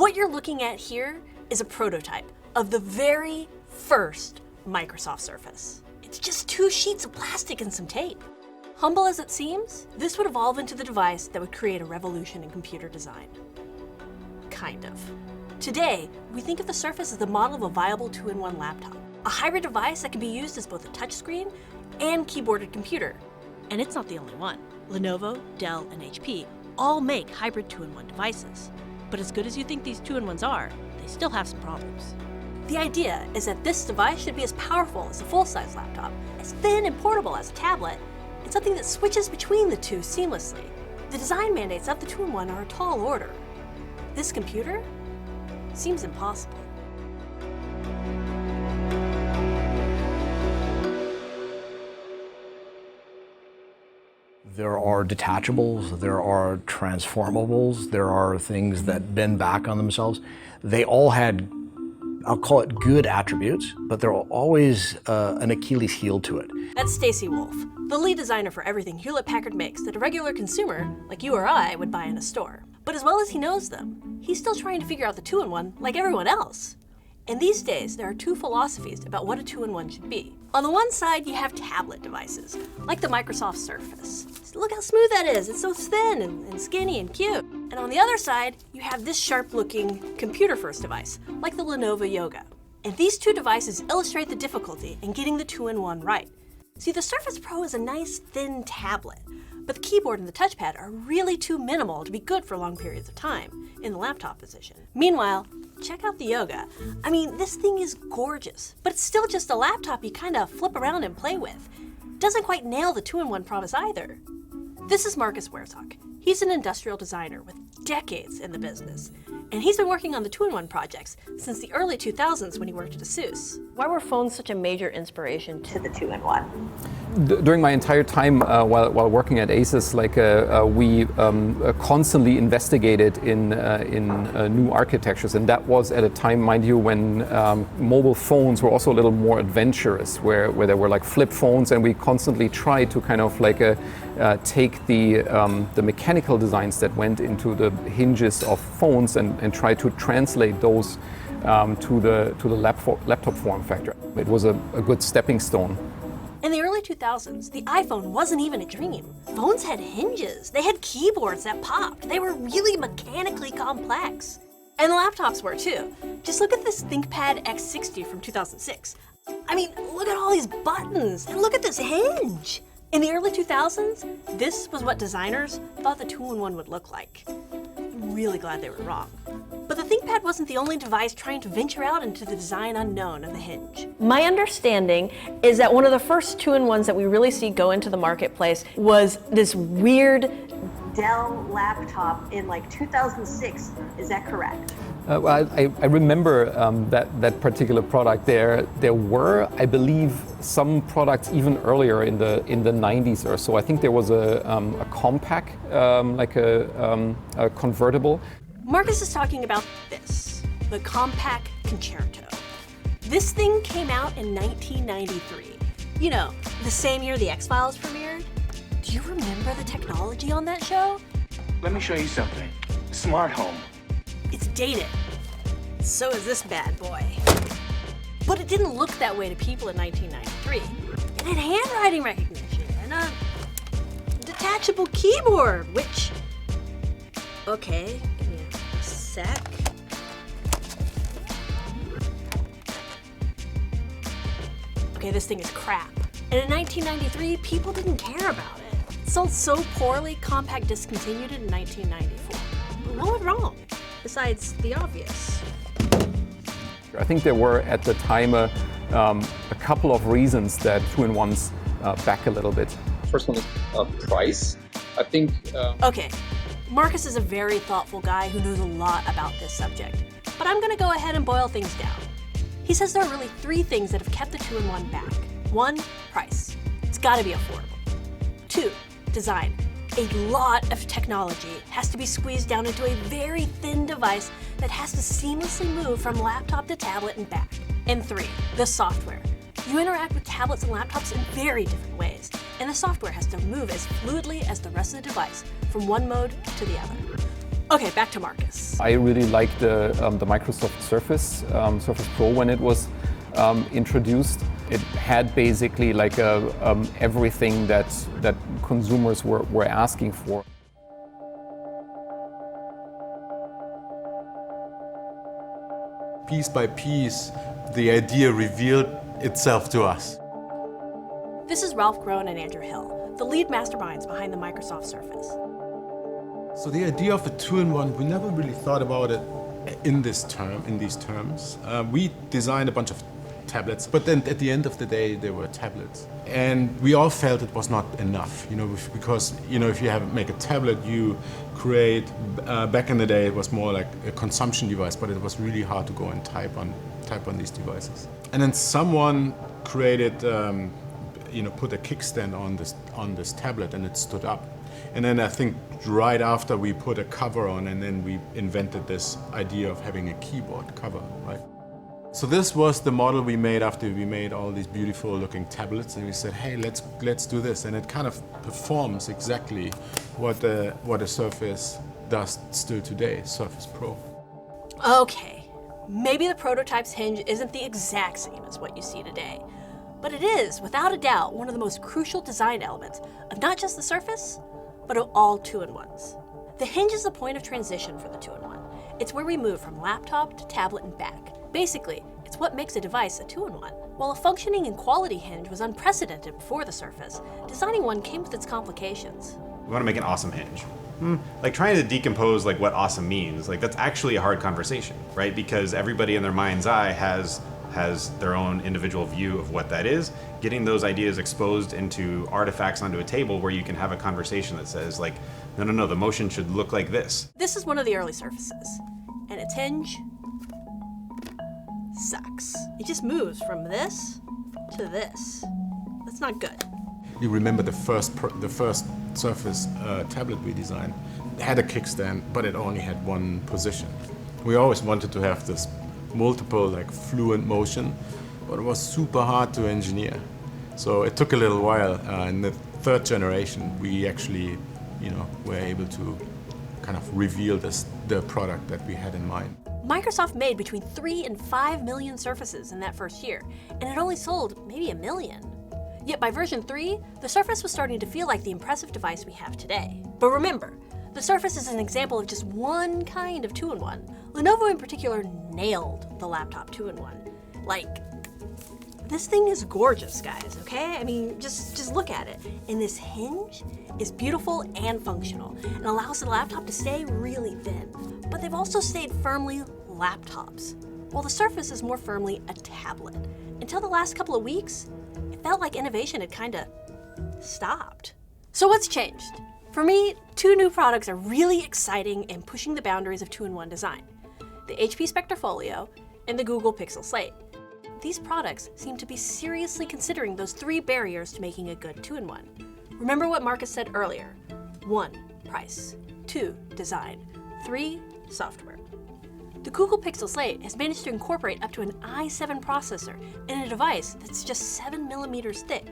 What you're looking at here is a prototype of the very first Microsoft Surface. It's just 2 sheets of plastic and some tape. Humble as it seems, this would evolve into the device that would create a revolution in computer design. Kind of. Today, we think of the Surface as the model of a viable 2-in-1 laptop, a hybrid device that can be used as both a touchscreen and keyboarded computer. And it's not the only one. Lenovo, Dell, and HP all make hybrid 2-in-1 devices. But as good as you think these 2-in-1s are, they still have some problems. The idea is that this device should be as powerful as a full-size laptop, as thin and portable as a tablet, and something that switches between the two seamlessly. The design mandates of the 2-in-1 are a tall order. This computer seems impossible. There are detachables, there are transformables, there are things that bend back on themselves. They all had, I'll call it good attributes, but there are always an Achilles heel to it. That's STACY WOLFF, the lead designer for everything Hewlett-Packard makes that a regular consumer, like you or I, would buy in a store. But as well as he knows them, he's still trying to figure out the 2-in-1 like everyone else. And these days, there are 2 philosophies about what a 2-in-1 should be. On the one side, you have tablet devices, like the Microsoft Surface. Look how smooth that is. It's so thin and skinny and cute. And on the other side, you have this sharp-looking computer-first device, like the Lenovo Yoga. And these 2 devices illustrate the difficulty in getting the 2-in-1 right. See, the Surface Pro is a nice, thin tablet, but the keyboard and the touchpad are really too minimal to be good for long periods of time in the laptop position. Meanwhile, check out the Yoga. I mean, this thing is gorgeous, but it's still just a laptop you kind of flip around and play with. Doesn't quite nail the 2-in-1 promise either. This is Marcus Werzak. He's an industrial designer with decades in the business, and he's been working on the 2-in-1 projects since the early 2000s when he worked at ASUS. Why were phones such a major inspiration to the 2-in-1? During my entire time while working at ASUS, we constantly investigated in new architectures, and that was at a time, mind you, when mobile phones were also a little more adventurous, where there were like flip phones, and we constantly tried to kind of take the mechanical designs that went into the hinges of phones and try to translate those to the laptop form factor. It was a good stepping stone. In the early 2000s, the iPhone wasn't even a dream. Phones had hinges. They had keyboards that popped. They were really mechanically complex. And the laptops were too. Just look at this ThinkPad X60 from 2006. I mean, look at all these buttons, and look at this hinge. In the early 2000s, this was what designers thought the 2-in-1 would look like. I'm really glad they were wrong. But the ThinkPad wasn't the only device trying to venture out into the design unknown of the hinge. My understanding is that one of the first 2-in-1s that we really see go into the marketplace was this weird Dell laptop in like 2006. Is that correct? Well, I remember that particular product. There were, I believe, some products even earlier in the 90s or so. I think there was a COMPAQ, like a convertible. Marcus is talking about this, the COMPAQ CONCERTO. This thing came out in 1993. You know, the same year the X-Files premiered. Do you remember the technology on that show? Let me show you something. Smart home. It's dated. So is this bad boy. But it didn't look that way to people in 1993. It had handwriting recognition and a detachable keyboard, which... Okay, give me a sec. Okay, this thing is crap. And in 1993, people didn't care about it. It sold so poorly, COMPAQ discontinued it in 1994. But what went wrong? Besides the obvious. I think there were at the time a couple of reasons that 2-in-1s back a little bit. First one is price. I think... Okay, Marcus is a very thoughtful guy who knows a lot about this subject. But I'm gonna go ahead and boil things down. He says there are really 3 things that have kept the 2-in-1 back. 1, price. It's gotta be affordable. 2, design. A lot of technology has to be squeezed down into a very thin device that has to seamlessly move from laptop to tablet and back. And 3, the software. You interact with tablets and laptops in very different ways, and the software has to move as fluidly as the rest of the device from one mode to the other. Okay, back to Marcus. I really liked the Microsoft Surface, Surface Pro when it was introduced. It had basically like everything that consumers were asking for. Piece by piece, the idea revealed itself to us. This is Ralph Groen and Andrew Hill, the lead masterminds behind the Microsoft Surface. So the idea of a two-in-one, we never really thought about it in these terms. We designed a bunch of tablets, but then at the end of the day, they were tablets. And we all felt it was not enough, because, if you make a tablet, you create, back in the day, it was more like a consumption device, but it was really hard to go and type on these devices. And then someone created, put a kickstand on this tablet, and it stood up. And then I think right after we put a cover on, and then we invented this idea of having a keyboard cover, right? So this was the model we made after we made all these beautiful looking tablets, and we said, hey, let's do this. And it kind of performs exactly what a Surface does still today, Surface Pro. Okay, maybe the prototype's hinge isn't the exact same as what you see today, but it is, without a doubt, one of the most crucial design elements of not just the Surface, but of all two-in-ones. The hinge is the point of transition for the two-in-one. It's where we move from laptop to tablet and back. Basically, it's what makes a device a two-in-one. While a functioning and quality hinge was unprecedented before the Surface, designing one came with its complications. We want to make an awesome hinge. Like trying to decompose like what awesome means, like that's actually a hard conversation, right? Because everybody in their mind's eye has their own individual view of what that is. Getting those ideas exposed into artifacts onto a table where you can have a conversation that says like, no, the motion should look like this. This is one of the early Surfaces, and its hinge sucks. It just moves from this to this. That's not good. You remember the first Surface tablet we designed? It had a kickstand, but it only had one position. We always wanted to have this multiple, like fluent motion, but it was super hard to engineer. So it took a little while. In the third generation, we actually, were able to kind of reveal the product that we had in mind. Microsoft made between 3 and 5 million Surfaces in that first year, and it only sold maybe 1 million. Yet by version 3, the Surface was starting to feel like the impressive device we have today. But remember, the Surface is an example of just one kind of two-in-one. Lenovo in particular nailed the laptop two-in-one. Like, this thing is gorgeous, guys, okay? I mean, just look at it. And this hinge is beautiful and functional and allows the laptop to stay really thin. But they've also stayed firmly laptops, while the Surface is more firmly a tablet. Until the last couple of weeks, it felt like innovation had kinda stopped. So what's changed? For me, 2 new products are really exciting and pushing the boundaries of two-in-one design: the HP Spectre Folio and the Google Pixel Slate. These products seem to be seriously considering those 3 barriers to making a good two-in-one. Remember what Marcus said earlier: 1, price; 2, design; 3, software. The Google Pixel Slate has managed to incorporate up to an i7 processor in a device that's just 7 millimeters thick.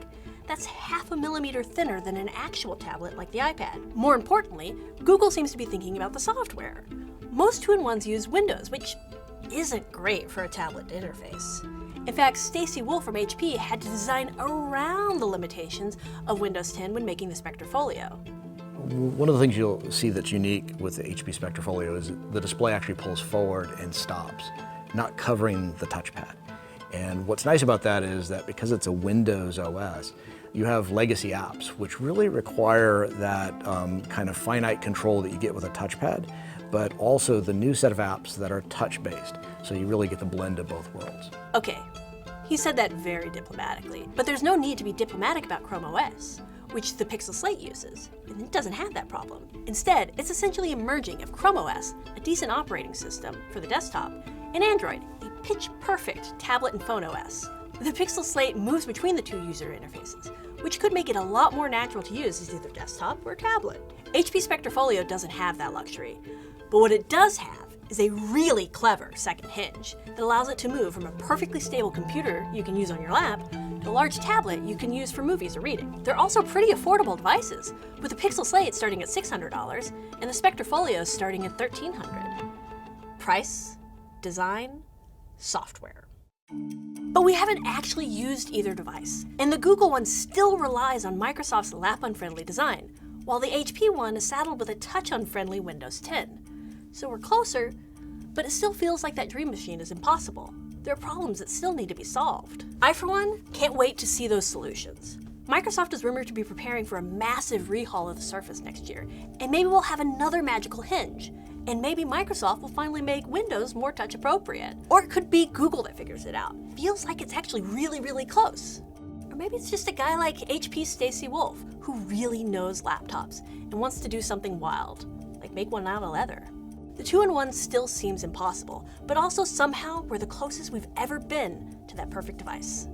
That's half a millimeter thinner than an actual tablet like the iPad. More importantly, Google seems to be thinking about the software. Most two-in-ones use Windows, which isn't great for a tablet interface. In fact, STACY from HP had to design around the limitations of Windows 10 when making the Spectre Folio. One of the things you'll see that's unique with the HP Spectre Folio is the display actually pulls forward and stops, not covering the touchpad. And what's nice about that is that because it's a Windows OS, you have legacy apps which really require that kind of finite control that you get with a touchpad, but also the new set of apps that are touch-based. So you really get the blend of both worlds. Okay, he said that very diplomatically, but there's no need to be diplomatic about Chrome OS, which the Pixel Slate uses, and it doesn't have that problem. Instead, it's essentially a merging of Chrome OS, a decent operating system for the desktop, and Android, a pitch-perfect tablet and phone OS. The Pixel Slate moves between the 2 user interfaces, which could make it a lot more natural to use as either desktop or tablet. HP Spectre Folio doesn't have that luxury, but what it does have is a really clever second hinge that allows it to move from a perfectly stable computer you can use on your lap The large tablet you can use for movies or reading. They're also pretty affordable devices, with the Pixel Slate starting at $600 and the Spectre Folio starting at $1,300. Price, design, software. But we haven't actually used either device, and the Google one still relies on Microsoft's lap-unfriendly design, while the HP one is saddled with a touch-unfriendly Windows 10. So we're closer, but it still feels like that dream machine is impossible. There are problems that still need to be solved. I, for one, can't wait to see those solutions. Microsoft is rumored to be preparing for a massive rehaul of the Surface next year, and maybe we'll have another magical hinge. And maybe Microsoft will finally make Windows more touch appropriate. Or it could be Google that figures it out. Feels like it's actually really, really close. Or maybe it's just a guy like HP's STACY who really knows laptops and wants to do something wild, like make one out of leather. The 2-in-1 still seems impossible, but also somehow we're the closest we've ever been to that perfect device.